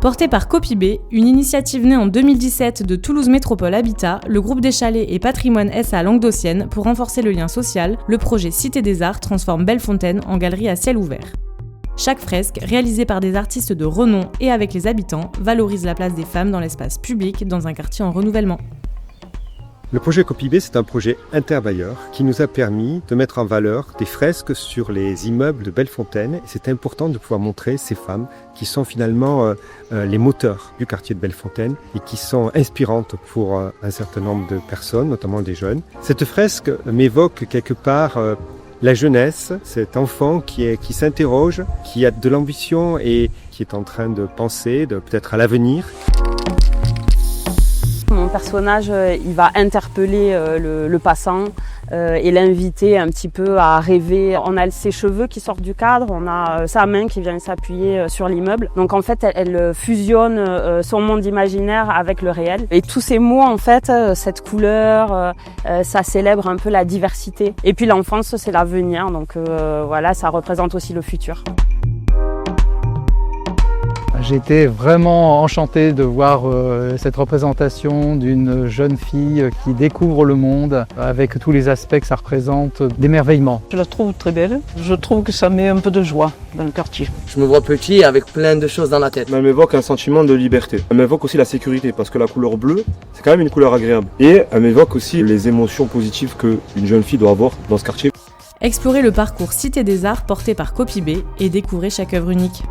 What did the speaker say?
Porté par Copy-B, une initiative née en 2017 de Toulouse Métropole Habitat, le groupe des Chalets et Patrimoine SA Languedocienne, pour renforcer le lien social, le projet Cité des Arts transforme Bellefontaine en galerie à ciel ouvert. Chaque fresque, réalisée par des artistes de renom et avec les habitants, valorise la place des femmes dans l'espace public dans un quartier en renouvellement. Le projet Copy-B, c'est un projet interbailleur qui nous a permis de mettre en valeur des fresques sur les immeubles de Bellefontaine. C'est important de pouvoir montrer ces femmes qui sont finalement les moteurs du quartier de Bellefontaine et qui sont inspirantes pour un certain nombre de personnes, notamment des jeunes. Cette fresque m'évoque quelque part la jeunesse, cet enfant qui s'interroge, qui a de l'ambition et qui est en train de penser peut-être à l'avenir. Mon personnage, il va interpeller le passant et l'inviter un petit peu à rêver. On a ses cheveux qui sortent du cadre, on a sa main qui vient s'appuyer sur l'immeuble. Donc en fait, elle fusionne son monde imaginaire avec le réel. Et tous ces mots, en fait, cette couleur, ça célèbre un peu la diversité. Et puis l'enfance, c'est l'avenir, donc voilà, ça représente aussi le futur. J'ai été vraiment enchanté de voir cette représentation d'une jeune fille qui découvre le monde avec tous les aspects que ça représente d'émerveillement. Je la trouve très belle. Je trouve que ça met un peu de joie dans le quartier. Je me vois petit avec plein de choses dans la tête. Elle m'évoque un sentiment de liberté. Elle m'évoque aussi la sécurité parce que la couleur bleue, c'est quand même une couleur agréable. Et elle m'évoque aussi les émotions positives qu'une jeune fille doit avoir dans ce quartier. Explorez le parcours Cité des Arts porté par Copy-B et découvrez chaque œuvre unique.